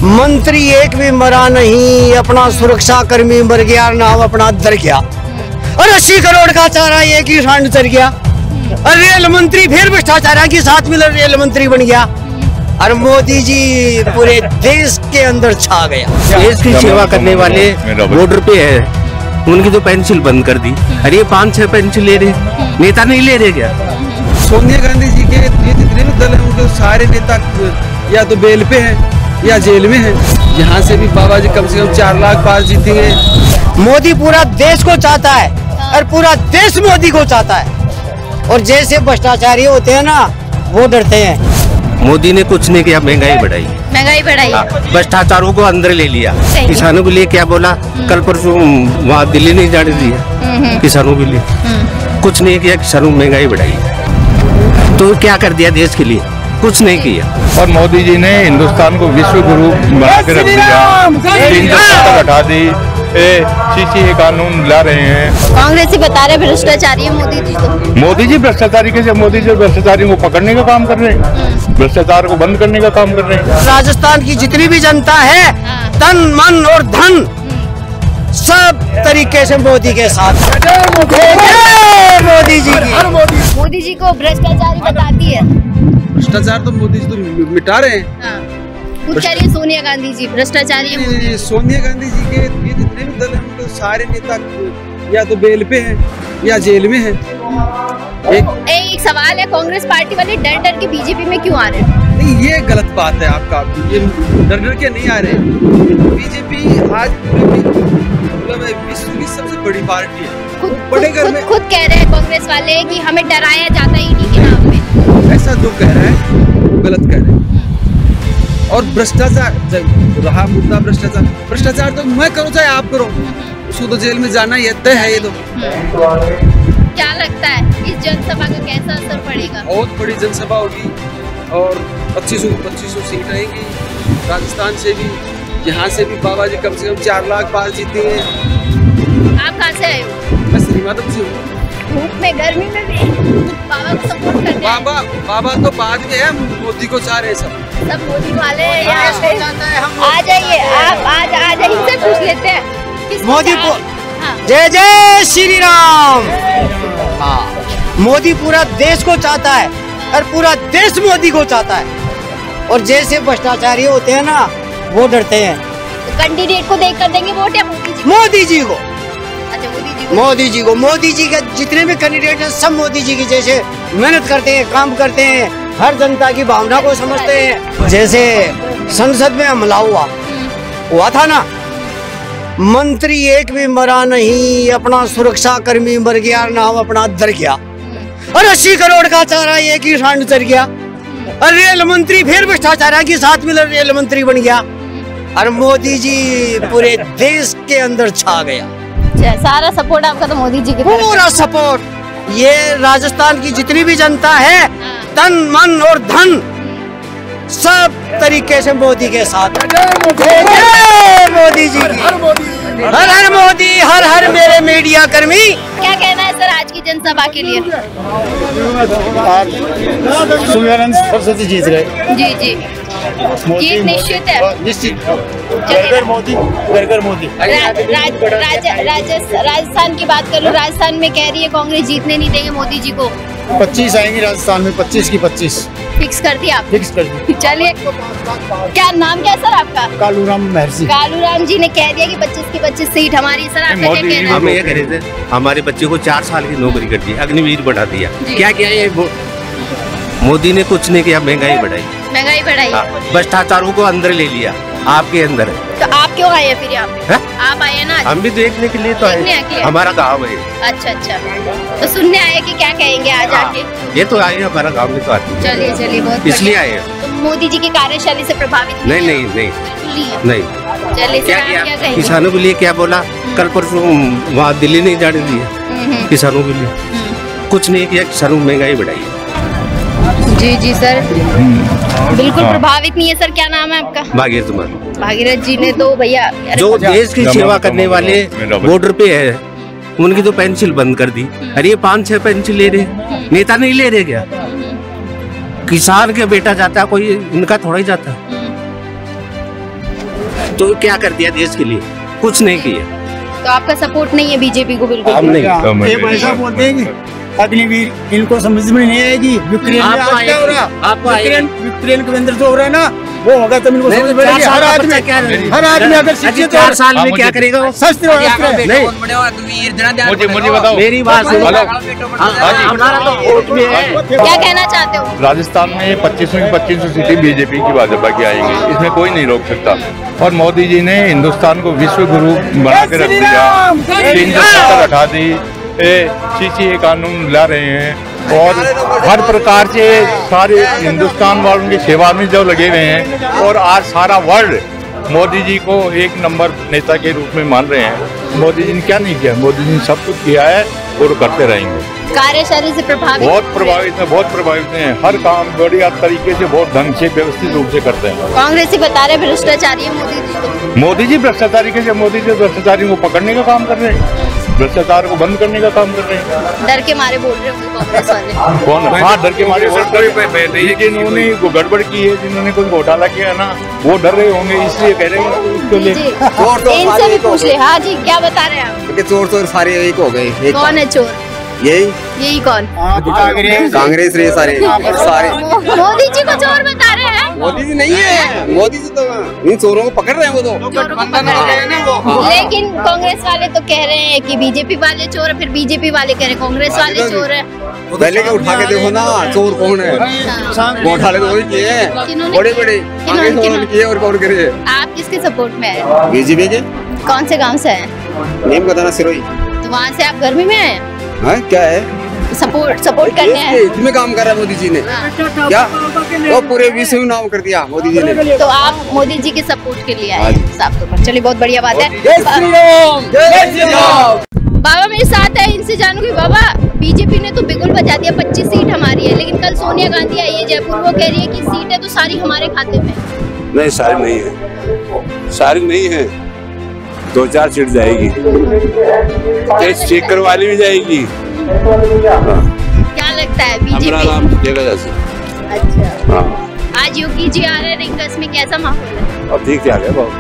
मंत्री एक भी मरा नहीं, अपना सुरक्षा कर्मी मर गया, नाम अपना दर गया। और 80 करोड़ का चारा एक ही सांड चढ़ गया। और रेल मंत्री फिर भ्रष्टाचार के साथ मिलकर रेल मंत्री बन गया। और मोदी जी पूरे देश के अंदर छा गया। देश की सेवा करने वाले बॉर्डर पे है, उनकी तो पेंसिल बंद कर दी। अरे ये 5-6 पेंसिल ले रहे, नेता नहीं ले रहे क्या? सोनिया गांधी जी के ये जितने भी दल हैं उनके सारे नेता या तो बेल पे हैं या जेल में हैं। यहाँ से भी बाबा जी कम से कम 4 लाख पार जीतेंगे। मोदी पूरा देश को चाहता है और पूरा देश मोदी को चाहता है। और जैसे भ्रष्टाचारी होते हैं ना, वो डरते हैं। मोदी ने कुछ नहीं किया, महंगाई बढ़ाई, भ्रष्टाचारों को अंदर ले लिया। किसानों के लिए क्या बोला? कल परसों वहाँ दिल्ली नहीं जाने दिया किसानों के लिए, कुछ नहीं किया। किसानों को महंगाई बढ़ाई, तो क्या कर दिया देश के लिए? कुछ नहीं किया। और मोदी जी ने हिंदुस्तान को विश्व गुरु बना के रख दिया। 3 हटा दी, सीसीए कानून ला रहे हैं। कांग्रेस ही बता रहे भ्रष्टाचारी है मोदी जी। तो मोदी जी भ्रष्टाचारी कैसे? मोदी जी भ्रष्टाचारी को पकड़ने का काम कर रहे हैं, भ्रष्टाचार को बंद करने का काम कर रहे हैं। राजस्थान की जितनी भी जनता है, तन मन और धन सब तरीके से मोदी के साथ। मोदी जी की, मोदी जी को भ्रष्टाचारी बताती है। भ्रष्टाचार तो मोदी जी तो मिटा रहे हैं। कुछ कह रही है सोनिया गांधी जी भ्रष्टाचारी है मोदी। सोनिया गांधी जी के ये जितने भी दल हैं उनके सारे नेता या तो बेल पे हैं या जेल में हैं। एक सवाल है, कांग्रेस पार्टी वाले डर डर के बीजेपी में क्यों आ रहे हैं? नहीं, ये गलत बात है आपका। ये डर डर के नहीं आ रहे। बीजेपी आज विश्व की सबसे बड़ी पार्टी है। खुद कह रहे हैं कांग्रेस वाले कि हमें डराया जाता है ईडी के नाम पे। ऐसा जो कह रहा है वो गलत कह रहे हैं। और भ्रष्टाचार रहा मुद्दा, भ्रष्टाचार तो मैं करूँ चाहे आप करो, उसको तो जेल में जाना ही तय है। ये तो क्या लगता है इस जनसभा का कैसा असर पड़ेगा? बहुत बड़ी जनसभा होगी और 2500 सीट आएंगी। राजस्थान से भी, यहाँ से भी बाबा जी कम से कम 4 लाख पार जीतेंगे। आप कहाँ से आए हो? मैं श्रीमाधव से हूँ। धूप में गर्मी में भी बाबा को सपोर्ट करते हैं। बाबा तो बाद में है, मोदी को चाह रहे सब मोदी वाले यहाँ पे आ जाइए। आप आज इनसे पूछ लेते हैं मोदी को। जय जय श्री राम। मोदी पूरा देश को चाहता है और पूरा देश मोदी को चाहता है। और जैसे भ्रष्टाचारी होते हैं ना, वो डरते हैं। तो कैंडिडेट को देख कर देंगे वोट या मोदी जी? मोदी जी को। अच्छा, मोदी जी के जितने भी कैंडिडेट हैं सब मोदी जी की जैसे मेहनत करते हैं, काम करते हैं, हर जनता की भावना को समझते हैं। जैसे संसद में हमला हुआ था ना, मंत्री एक भी मरा नहीं, अपना सुरक्षा कर्मी मर गया, नाम अपना दर गया। और 80 करोड़ का चारा एक ही सांड चढ़ गया। और रेल मंत्री फिर भ्रष्टाचार के साथ मिलकर रेल मंत्री बन गया। और मोदी जी पूरे देश के अंदर छा गया। सारा सपोर्ट आपका तो मोदी जी की तरफ? पूरा सपोर्ट। ये राजस्थान की जितनी भी जनता है, तन मन और धन सब तरीके से मोदी के साथ। मोदी जी की, हर हर मोदी, हर हर मेरे मीडिया कर्मी। क्या कहना है सर आज की जनसभा के लिए? सरस्वती जीत गए। जी जीत निश्चित है। निश्चित। घर मोदी। राजस्थान की बात करूँ, राजस्थान में कह रही है कांग्रेस जीतने नहीं देंगे मोदी जी को। 25 आएंगी राजस्थान में, 25 की 25 फिक्स कर दिया आप? फिक्स कर दी। चलिए, क्या नाम क्या सर आपका? कालूराम महर्षि। कालूराम जी ने कह दिया कि 25 की 25 सीट हमारी। सर आपका क्या कहना है? हम ये कह रहे थे, हमारे बच्चे को 4 साल की नौकरी कर दी, अग्निवीर बढ़ा दिया। क्या किया ये मोदी ने? कुछ नहीं किया, महंगाई बढ़ाई, भ्रष्टाचारों को अंदर ले लिया। आपके अंदर तो आप क्यों आए फिर यहाँ पे? आप आए ना? हम भी देखने के लिए तो आए, हमारा गाँव है। अच्छा, तो सुनने आए कि क्या कहेंगे आज आके? ये तो आए, हमारा गाँव में तो आती है। चलिए बहुत इसलिए आए। तो मोदी जी की कार्यशैली से प्रभावित नहीं। चलिए, क्या किसानों के लिए क्या बोला? कल परसों वहाँ दिल्ली नहीं जाने दिया किसानों के लिए, कुछ नहीं किया। किसानों को महंगाई बढ़ाई। जी सर, बिल्कुल प्रभावित नहीं है सर। क्या नाम है आपका? भागीरथ जी ने तो भैया जो देश की सेवा करने वाले बॉर्डर पे है, उनकी तो पेंसिल बंद कर दी। अरे ये 5-6 पेंसिल ले रहे, नेता नहीं ले रहे क्या? किसान के बेटा जाता है, कोई इनका थोड़ा ही जाता है। तो क्या कर दिया देश के लिए? कुछ नहीं किया। तो आपका सपोर्ट नहीं है बीजेपी को? बिल्कुल हम नहीं। ये ऐसा बोलते हैं कि अग्निवीर इनको समझ में नहीं आएगी। यूक्रेन में आज क्या हो रहा है, यूक्रेन के अंदर जो हो रहा है ना, वो होगा तो इनको समझ में आएगी। हर आदमी अगर शिक्षित 4 साल में क्या करेगा? मुझे बताओ, मेरी बात सुनो। क्या कहना चाहते हो? राजस्थान में 25 सीटें बीजेपी की भाजपा की आएंगी, इसमें कोई नहीं रोक सकता। और मोदी जी ने हिंदुस्तान को विश्व गुरु बना के रख दिया, 370 हटा दी, सीसीए कानून ला रहे हैं और हर प्रकार से सारे हिंदुस्तान वालों की सेवा में जो लगे हुए हैं। और आज सारा वर्ल्ड मोदी जी को एक नंबर नेता के रूप में मान रहे हैं। मोदी जी ने क्या नहीं किया? मोदी जी ने सब कुछ किया है और करते रहेंगे। कार्यशैली से प्रभावित? बहुत प्रभावित हैं। हर काम बढ़िया तरीके से, बहुत ढंग से, व्यवस्थित रूप से करते हैं। कांग्रेसी बता रहे भ्रष्टाचारी है मोदी जी। मोदी जी भ्रष्टाचारी कैसे? मोदी जी भ्रष्टाचारियों को पकड़ने का काम कर रहे हैं, भ्रष्टाचार को बंद करने का काम कर रहे हैं। डर के मारे बोल रहे होंगे कांग्रेस वाले। कौन? हाँ, डर के मारे बोल रहे हैं। जिन्होंने गड़बड़ की है, जिन्होंने कोई घोटाला किया है ना, वो डर रहे होंगे, इसलिए कह रहे हैं उसको ले। इनसे भी पूछ ले। हाँ जी, क्या बता रहे हैं आप? चोर सारे एक हो गए। कौन है चोर? यही कौन? कांग्रेस रे सारे। मोदी जी को चोर बता रहे हैं? मोदी जी नहीं है, मोदी जी तो इन चोरों को पकड़ रहे हैं। वो तो लेकिन कांग्रेस वाले तो कह रहे हैं कि बीजेपी वाले चोर है, फिर बीजेपी वाले कह रहे हैं कांग्रेस वाले चोर है। पहले के उठा के देखो ना, चोर कौन है? घोटाले तो वही किए हैं, बड़े किए और कौन करे। आप किसके सपोर्ट में आए? बीजेपी के। कौन से गाँव से आए? नेम बताना, सिरोही। तो वहाँ से आप गर्मी में आए? क्या है? सपोर्ट करने हैं। इसमें काम कर रहा है मोदी जी ने। क्या वो पूरे विश्व में नाम कर दिया मोदी जी ने। तो आप मोदी जी के सपोर्ट के लिए आए साफ तौर पर। चलिए, बहुत बढ़िया बात है। बाबा मेरे साथ है, इनसे जानूंगी। बाबा, बीजेपी ने तो बिगुल बजा दिया, 25 सीट हमारी है, लेकिन कल सोनिया गांधी आई है जयपुर, वो कह रही है कि सीटें तो सारी हमारे खाते में। नहीं, सारी नहीं है, सारी नहीं है। 2-4 सीट जाएगी, स्पीकर वाली भी जाएगी। क्या लगता है बीजेपी? अच्छा। आज योगी जी आ रहे हैं रिंगस में, कैसा माहौल है? और ठीक ठाक है बहुत।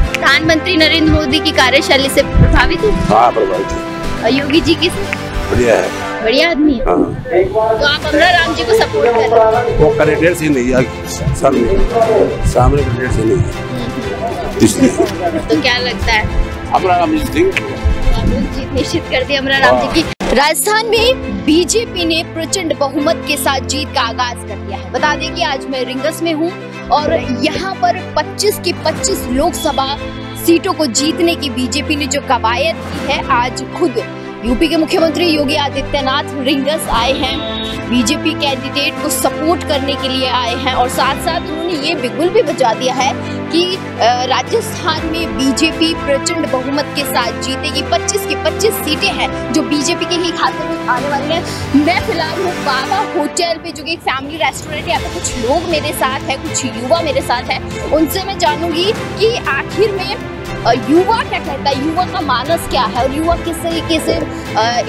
प्रधानमंत्री नरेंद्र मोदी की कार्यशैली से प्रभावित है? हाँ, प्रभावित है। और योगी जी की? बढ़िया है, बढ़िया आदमी है। तो आप अमरा राम जी को सपोर्ट कर रहे हैं? वो कैंडिडेट से नहीं, सामने कैंडिडेट से नहीं, इसलिए। तो क्या लगता है? अमरा राम जी जीत निश्चित कर दी अमरा राम जी की। राजस्थान में बीजेपी ने प्रचंड बहुमत के साथ जीत का आगाज कर दिया है। बता दें कि आज मैं रिंगस में हूं और यहाँ पर 25 की 25 लोकसभा सीटों को जीतने की बीजेपी ने जो कवायद की है, आज खुद यूपी के मुख्यमंत्री योगी आदित्यनाथ रिंगस आए हैं, बीजेपी कैंडिडेट को सपोर्ट करने के लिए आए हैं और साथ साथ उन्होंने ये बिगुल भी बजा दिया है कि राजस्थान में बीजेपी प्रचंड बहुमत के साथ जीतेगी। 25 की 25 सीटें हैं जो बीजेपी के ही खाते में आने वाली हैं। मैं फिलहाल हूँ बाबा होटल पे, जो कि एक फैमिली रेस्टोरेंट है। यहाँ पे कुछ लोग मेरे साथ है, कुछ युवा मेरे साथ है, उनसे मैं जानूंगी कि आखिर में युवा क्या कहता है, युवा का मानस क्या है और युवा किस तरीके से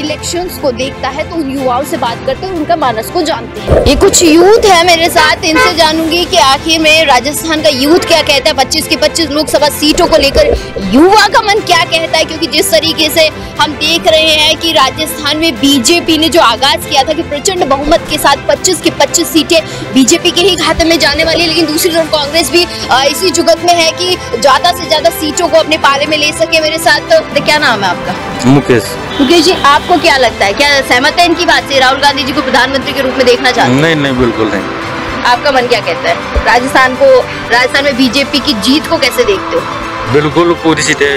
इलेक्शंस को देखता है। तो उन युवाओं से बात करते हैं, उनका मानस को जानते हैं। ये कुछ यूथ है मेरे साथ, इनसे जानूंगी कि आखिर में राजस्थान का यूथ क्या कहता है। 25 की 25 लोकसभा सीटों को लेकर युवा का मन क्या कहता है, क्योंकि जिस तरीके से हम देख रहे हैं कि राजस्थान में बीजेपी ने जो आगाज किया था कि प्रचंड बहुमत के साथ 25 की 25 सीटें बीजेपी के ही खाते में जाने वाली है, लेकिन दूसरी तरफ कांग्रेस भी इसी जुगत में है कि ज्यादा से ज्यादा सीटों को अपने पाले में ले सके। मेरे साथ तो क्या नाम है आपका? मुकेश। मुकेश जी, आपको क्या लगता है, क्या सहमत है इनकी बात से? राहुल गांधी जी को प्रधानमंत्री के रूप में देखना चाहते हैं? नहीं, बिल्कुल नहीं। आपका मन क्या कहता है? राजस्थान में बीजेपी की जीत को कैसे देखते हो? बिल्कुल पूरी सीटें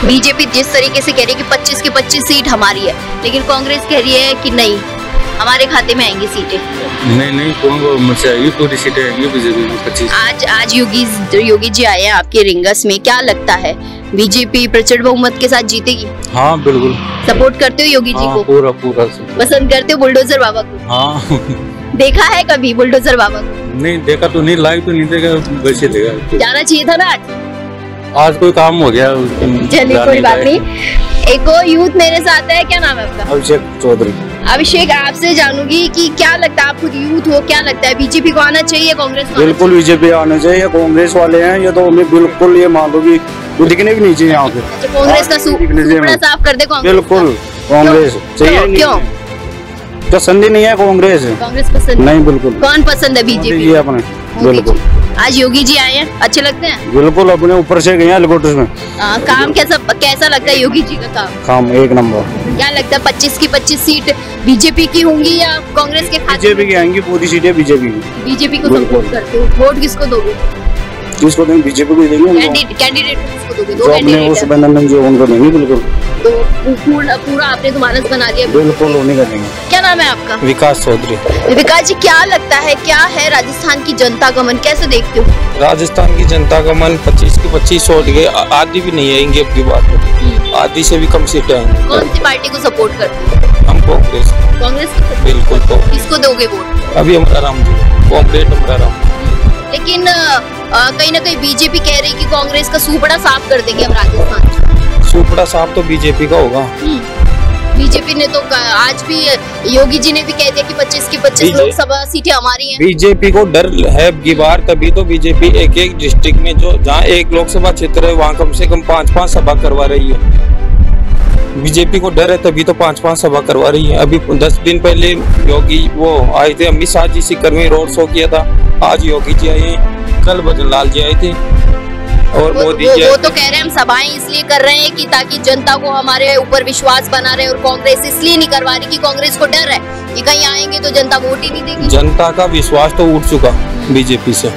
बीजेपी जिस तरीके से कह रही है कि 25 की 25 सीट हमारी है, लेकिन कांग्रेस कह रही है कि नहीं, हमारे खाते में आएंगी सीटें। नहीं, पूरी सीटें आएंगी बीजेपी की 25। आज योगी जी आए हैं आपके रिंगस में, क्या लगता है बीजेपी प्रचंड बहुमत के साथ जीतेगी? हाँ, बिल्कुल। सपोर्ट करते हो योगी जी को? पूरा पसंद करते हो बुलडोजर बाबा को? हाँ। देखा है कभी बुलडोजर बाबा को? नहीं देखा तो नहीं, लाइव तो नहीं देखा, वैसे देखा। जाना चाहिए था ना आज कोई काम हो गया। चलिए, कोई बात नहीं। एक और यूथ मेरे साथ है, क्या नाम है आपका? अभिषेक चौधरी। अभिषेक, आपसे जानूंगी कि क्या लगता है, आप खुद यूथ हो, क्या लगता है बीजेपी को आना चाहिए, कांग्रेस को? बिल्कुल बीजेपी आना चाहिए। कांग्रेस वाले हैं ये तो हमें बिल्कुल ये मान लो कि वो दिखने भी नहीं चाहिए यहाँ पे। अच्छा, कांग्रेस का सुपड़ा साफ कर दे कांग्रेस। बिल्कुल कांग्रेस चाहिए। क्यों पसंद ही नहीं है कांग्रेस। कांग्रेस पसंद नहीं? बिल्कुल। कौन पसंद है? बीजेपी अपने। बिल्कुल। आज योगी जी आए हैं, अच्छे लगते हैं? बिल्कुल, अपने ऊपर से गए हैं हेलीकॉप्टर में। काम कैसा लगता है योगी जी का काम एक नंबर। क्या लगता है 25 की 25 सीट बीजेपी की होंगी या कांग्रेस के खाते? बीजेपी की आएंगी, पूरी सीटें बीजेपी की। बीजेपी को सपोर्ट करते हो, वोट किसको दोगे? किसको देंगे? बीजेपी को देंगे। कैंडिडेट किसको दोगे? जो अपने उस बंधन जो उनको देंगे। बिल्कुल। तो पूरा आपने तो मानस बना दिया। बिल्कुल होने का देंगे। क्या नाम है आपका? विकास चौधरी। विकास जी, क्या लगता है, क्या है राजस्थान की जनता का मन, कैसे देखते हो? राजस्थान की जनता का मन 25 की 25 छोड़ गए, आधी भी नहीं आएंगे अब की बात, आधी से भी कम सीटें आएंगी। कौन सी पार्टी को सपोर्ट करते हो? हम कांग्रेस। कांग्रेस को? बिल्कुल। तो किसको दोगे वोट? अभी हमारा राम जी, कांग्रेस हमारा राम। लेकिन कहीं ना कहीं बीजेपी कह रही है कि कांग्रेस का सुपड़ा साफ कर देंगे हम राजस्थान। सुपड़ा साफ तो बीजेपी का होगा। बीजेपी ने तो आज भी, योगी जी ने भी कह दिया कि 25 की 25 लोकसभा सीटें हमारी हैं। बीजेपी को डर है की बार, तभी तो बीजेपी एक एक डिस्ट्रिक्ट में जो जहाँ एक लोकसभा क्षेत्र है वहाँ कम से कम 5-5 सभा करवा रही है। बीजेपी को डर है तभी तो 5-5 सभा करवा रही है। अभी 10 दिन पहले योगी वो आए थे, अमित शाह जी सीकर में रोड शो किया था। आज योगी जी आए हैं, कल भजन लाल जी आए थे और मोदी जी। वो तो कह रहे हैं हम सभाएं इसलिए कर रहे हैं कि ताकि जनता को हमारे ऊपर विश्वास बना रहे, और कांग्रेस इसलिए नहीं करवा रही कि कांग्रेस को डर है कि कहीं आएंगे तो जनता वोट ही नहीं देगी। जनता का विश्वास तो उठ चुका बीजेपी से।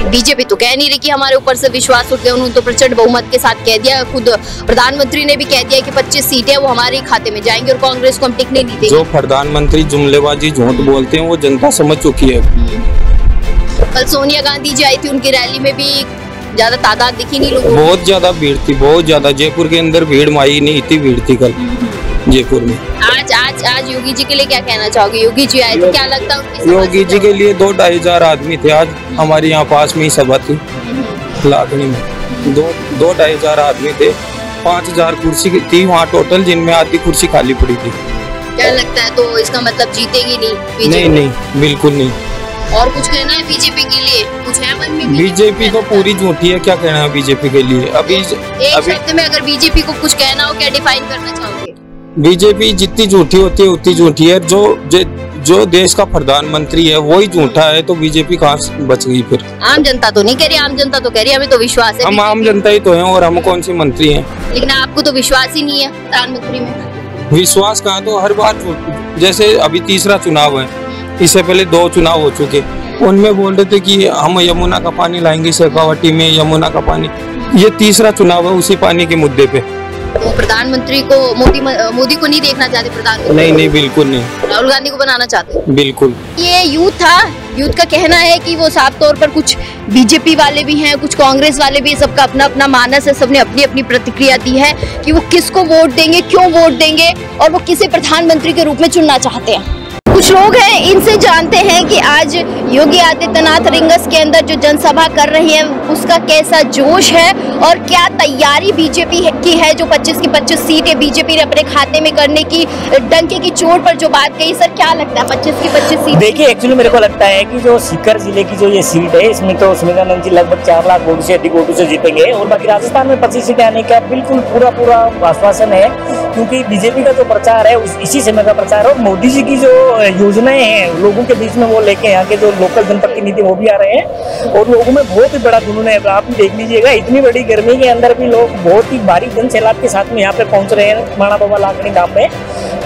बीजेपी तो कह नहीं रही कि हमारे ऊपर से विश्वास उठ गया, उन्होंने तो प्रचंड बहुमत के साथ कह दिया। खुद प्रधानमंत्री ने भी कह दिया कि 25 सीटें वो हमारे खाते में जाएंगी और कांग्रेस को हम टिकने नहीं देंगे। जो प्रधानमंत्री जुमलेबाजी झूठ बोलते हैं वो जनता समझ चुकी है। कल सोनिया गांधी जी आई थी, उनकी रैली में भी ज्यादा तादाद दिखी नहीं लोगों। बहुत ज्यादा भीड़ थी, बहुत ज्यादा। जयपुर के अंदर भीड़ माई नहीं, इतनी भीड़ थी कल जयपुर में। आज योगी जी के लिए क्या कहना चाहोगे? योगी जी आए थे, क्या लगता है उनकी? योगी जी के लिए 2-2.5 हजार आदमी थे। आज हमारे यहाँ पास में ही सभा थी लाखनी में, 2-2.5 हजार आदमी थे। 5000 कुर्सी थी वहाँ टोटल, जिनमें आधी कुर्सी खाली पड़ी थी। क्या लगता है, तो इसका मतलब जीतेगी नहीं? नहीं, बिल्कुल नहीं। और कुछ कहना है बीजेपी के लिए? कुछ है मन में? बीजेपी तो पूरी झूठी है, क्या कहना है बीजेपी के लिए? अभी शब्द में अगर बीजेपी को कुछ कहना हो, क्या डिफाइन करना चाहोगे? बीजेपी जितनी झूठी होती है उतनी झूठी है। जो देश का प्रधानमंत्री है वही झूठा है, तो बीजेपी कहाँ बच गई फिर? आम जनता तो नहीं कह रही, आम जनता तो कह रही है हमें तो विश्वास है। हम आम जनता ही तो हैं, और हम कौन से मंत्री हैं? लेकिन आपको तो विश्वास ही नहीं है प्रधानमंत्री में। विश्वास कहाँ, तो हर बार जैसे अभी तीसरा चुनाव है, इससे पहले 2 चुनाव हो चुके, उनमें बोल रहे थे कि हम यमुना का पानी लाएंगे शेखावाटी में, यमुना का पानी। ये तीसरा चुनाव है उसी पानी के मुद्दे पे। तो प्रधानमंत्री को मोदी को नहीं देखना चाहते प्रधानमंत्री? नहीं, बिल्कुल नहीं। राहुल गांधी को बनाना चाहते? बिल्कुल। ये यूथ था, यूथ का कहना है कि वो साफ तौर पर कुछ बीजेपी वाले भी हैं, कुछ कांग्रेस वाले भी, सबका अपना अपना मानस है, सबने अपनी अपनी प्रतिक्रिया दी है कि वो किसको वोट देंगे, क्यों वोट देंगे और वो किसे प्रधानमंत्री के रूप में चुनना चाहते हैं। कुछ लोग हैं, इनसे जानते हैं कि आज योगी आदित्यनाथ रिंगस के अंदर जो जनसभा कर रही है उसका कैसा जोश है और क्या तैयारी बीजेपी की है। जो 25 की 25 सीटें बीजेपी ने अपने खाते में करने की डंके की चोट पर जो बात कही, सर क्या लगता है 25 की 25 सीट? देखिए, एक्चुअली मेरे को लगता है कि जो सीकर जिले की जो ये सीट है, इसमें तो सुमित्रानंद जी लगभग 4 लाख वोट से अधिक वोटों से जीतेंगे, और बाकी राजस्थान में 25 सीटें आने का बिल्कुल पूरा आश्वासन है, क्योंकि बीजेपी का जो प्रचार है इसी समय का प्रचार है, और मोदी जी की जो योजनाएं हैं लोगों के बीच में वो लेके यहाँ के जो लोकल जनप्रतिनिधि वो भी आ रहे हैं, और लोगों में बहुत ही बड़ा जुनून है। आप देख लीजिएगा, इतनी बड़ी गर्मी के अंदर भी लोग बहुत ही भारी जन सैलाब के साथ में यहाँ पे पहुंच रहे हैं माणा बाबा लाखनी धाम में,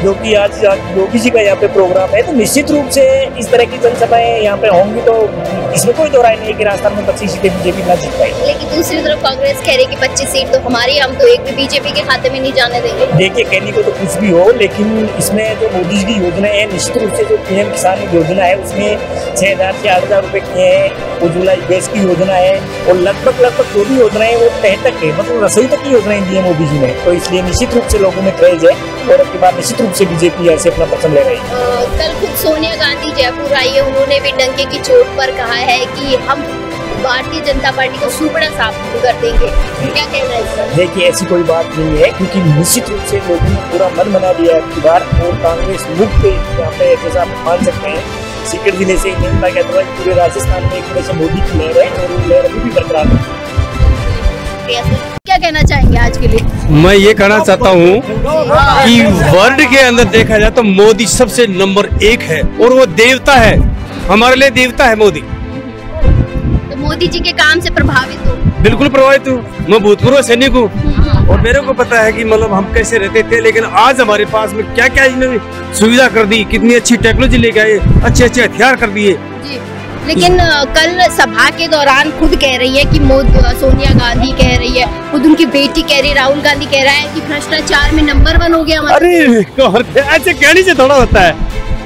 जो कि आज योगी जी का यहाँ पे प्रोग्राम है। तो निश्चित रूप से इस तरह की जनसभाएं यहाँ पे होंगी, तो इसमें कोई दो राय नहीं है कि राजस्थान में 25 सीटें बीजेपी ना जीत पाएगी। लेकिन दूसरी तरफ कांग्रेस कह रही है कि 25 सीट तो हमारी, हम तो एक भी बीजेपी के खाते में नहीं जाने देंगे। देखिए, कहने को तो कुछ भी हो, लेकिन इसमें जो मोदी जी की योजना है, निश्चित रूप से जो पीएम किसान योजना है उसमें 6000 से 8000 रुपए किए हैं, उज्ज्वला गैस की योजना है, और लगभग जो भी योजनाएं वो तह तक है, मतलब रसोई तक की योजनाएं दी है मोदी जी ने। तो इसलिए निश्चित रूप से लोगों में क्रेज है, और उसके बाद निश्चित रूप से बीजेपी ऐसे अपना पसंद ले रही है। कल खुद सोनिया गांधी जयपुर आई है, उन्होंने भी डंके की चोट पर कहा है कि हम भारतीय जनता पार्टी को सुपड़ा साफ कर देंगे, क्या कहना है इसका? देखिए ऐसी कोई बात नहीं है, क्योंकि निश्चित रूप से लोगों ने पूरा मन बना दिया है इस बार, और कांग्रेस मुक्त यहाँ पे जैसा आप मान सकते हैं सीकर जिले से नहीं होता क्या, पूरे राजस्थान में एक तरह से मोदी की लहर है और वो लहर अभी भी बरकरार है। क्या कहना चाहेंगे आज के लिए? मैं ये कहना चाहता हूँ कि वर्ल्ड के अंदर देखा जाए तो मोदी सबसे नंबर 1 है, और वो देवता है, हमारे लिए देवता है मोदी। तो मोदी जी के काम से प्रभावित हो? बिल्कुल प्रभावित हूँ, मैं भूतपूर्व सैनिक हूँ और मेरे को पता है कि मतलब हम कैसे रहते थे, लेकिन आज हमारे पास में क्या क्या इन्होंने सुविधा कर दी, कितनी अच्छी टेक्नोलॉजी लेके आए, अच्छे अच्छे हथियार कर दिए। लेकिन कल सभा के दौरान खुद कह रही है कि सोनिया गांधी कह रही है, खुद उनकी बेटी कह रही है, राहुल गांधी कह रहा है कि भ्रष्टाचार में नंबर 1 हो गया। अरे ऐसे कहने से थोड़ा होता है,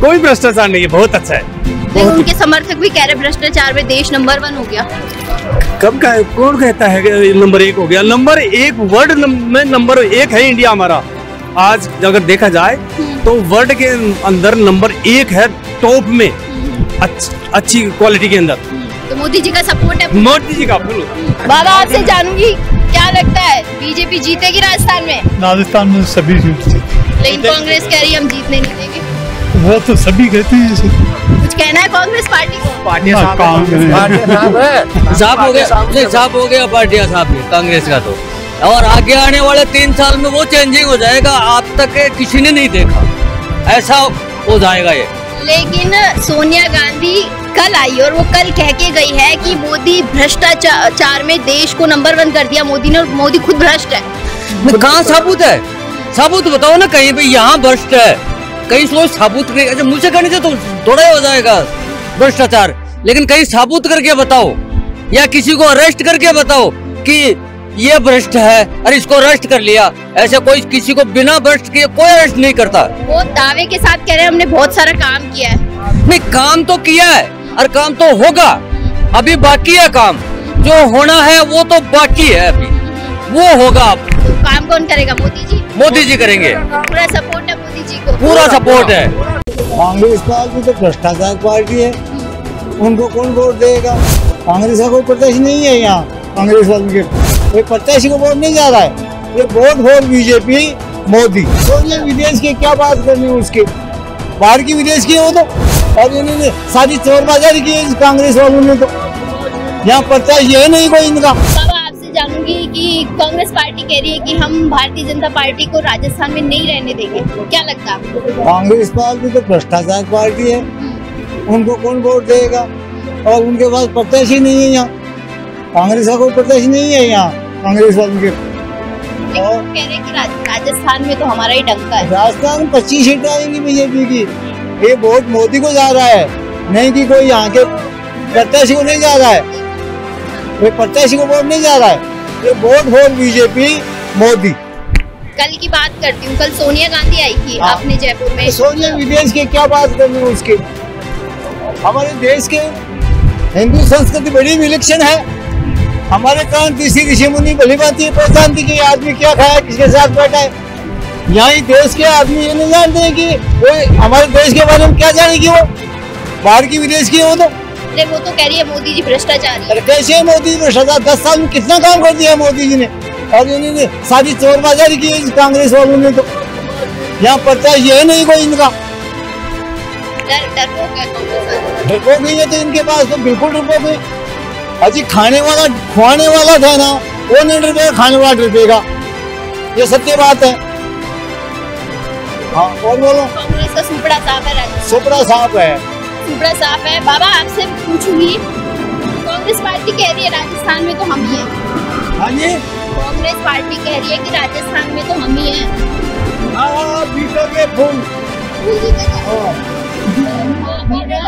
कोई भ्रष्टाचार नहीं है, बहुत अच्छा है। लेकिन उनके समर्थक भी कह रहे भ्रष्टाचार में देश नंबर 1 हो गया। कब का कौन कहता है कि नंबर 1 हो गया? नंबर 1 वर्ल्ड में नंबर 1 है इंडिया हमारा। आज अगर देखा जाए तो वर्ल्ड के अंदर नंबर 1 है, टॉप में, अच्छी क्वालिटी के अंदर। तो मोदी जी का सपोर्ट है? मोदी जी का फुल। बाबा आपसे जानूंगी, क्या लगता है बीजेपी जीतेगी राजस्थान में? राजस्थान में सभी जीतते, लेकिन कांग्रेस कह रही है हम जीतने नहीं देंगे। वो तो सभी कहते हैं ऐसे। कुछ कहना है कांग्रेस पार्टी को? पार्टियां साफ हो गया पार्टियां साफ है कांग्रेस का तो, और आगे आने वाले 3 साल में वो चेंजिंग हो जाएगा, आज तक किसी ने नहीं देखा, ऐसा हो जाएगा ये। लेकिन सोनिया गांधी कल आई और वो कल कह के गई है कि मोदी भ्रष्टाचार में देश को नंबर 1 कर दिया मोदी ने, और मोदी खुद भ्रष्ट है। कहाँ सबूत है? सबूत बताओ ना, कहीं पे यहाँ भ्रष्ट है, कहीं सोच सबूत मुझसे करने से तो थोड़ा ही हो जाएगा भ्रष्टाचार, लेकिन कहीं सबूत करके बताओ, या किसी को अरेस्ट करके बताओ कि ये भ्रष्ट है और इसको अरेस्ट कर लिया। ऐसे कोई किसी को बिना भ्रष्ट किए कोई अरेस्ट नहीं करता। वो दावे के साथ कह रहे हैं हमने बहुत सारा काम किया है। नहीं, काम तो किया है और काम तो होगा, अभी बाकी है काम, जो होना है वो तो बाकी है, अभी वो होगा। तो काम कौन करेगा? मोदी जी? मोदी जी करेंगे। पूरा सपोर्ट है मोदी जी को? पूरा सपोर्ट है। कांग्रेस पार्टी तो भ्रष्टाचार पार्टी है, उनको कौन वोट देगा? कांग्रेस का कोई प्रत्याशी नहीं है यहाँ, कांग्रेस वालों के कोई प्रत्याशी को वोट नहीं जा रहा है, ये वोट बीजेपी मोदी। सोनिया विदेश की क्या बात करनी है, उसके बाहर की विदेश की है वो तो, और इन्होंने सारी चोरबाजारी की है कांग्रेस वालों ने, तो यहाँ प्रत्याशी है नहीं कोई इनका। बाबा आपसे जानूंगी कि कांग्रेस पार्टी कह रही है कि हम भारतीय जनता पार्टी को राजस्थान में नहीं रहने देंगे, क्या लगता है आपको? कांग्रेस पार्टी तो भ्रष्टाचार पार्टी है, उनको कौन वोट देगा? और उनके पास प्रत्याशी नहीं है यहाँ, कांग्रेस का कोई प्रत्याशी नहीं है यहाँ कांग्रेस वालों के। और कह रहे कि राजस्थान में तो हमारा ही डंका है। राजस्थान में 25 सीटें आएंगी बीजेपी की, ये वोट मोदी को जा रहा है, नहीं कि कोई यहाँ के प्रत्याशी को नहीं जा रहा है, कोई प्रत्याशी को वोट नहीं जा रहा है, ये वोट बीजेपी मोदी। कल की बात करती हूँ, कल सोनिया गांधी आई थी अपने जयपुर में। सोनिया विदेश की क्या बात करनी है उसके? हमारे देश के हिंदू संस्कृति बड़ी विलक्षण है, हमारे क्रांति ऋषि मुनि भली भांति पहचानती कि आदमी क्या खाया, किसके साथ बैठा है। यहाँ ही देश के आदमी ये नहीं जानते हैं कि कोई हमारे देश के बारे में क्या जानेगी, वो बाहर की विदेश की है वो तो। वो तो कह रही है मोदी जी भ्रष्टाचारी। कैसे है मोदी भ्रष्टाचार? 10 साल में कितना काम कर दिया है मोदी जी ने, और इन्होंने सारी चोरबाजारी की है कांग्रेस वालों ने, तो यहाँ प्रत्याशी है नहीं कोई इनका। डरपोक नहीं है तो इनके पास तो बिल्कुल डरपोक है। अजी खाने वाला था ना, वो नहीं डरेगा, खाने वाला डरेगा, ये सत्य बात है। हाँ और बोलो। कांग्रेस का सुपड़ा साफ है, सुपड़ा साफ है, सुपड़ा साफ है। बाबा आपसे पूछूंगी, कांग्रेस पार्टी कह रही है राजस्थान में तो हम ही हैं। हाँ जी, कांग्रेस पार्टी कह रही है कि राजस्थान में तो हम ही हैं। हाँ बीतोगे फूल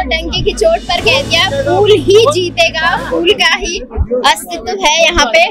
डंके की चोट पर कह दिया फूल ही जीतेगा, फूल का ही अस्तित्व है यहाँ पे।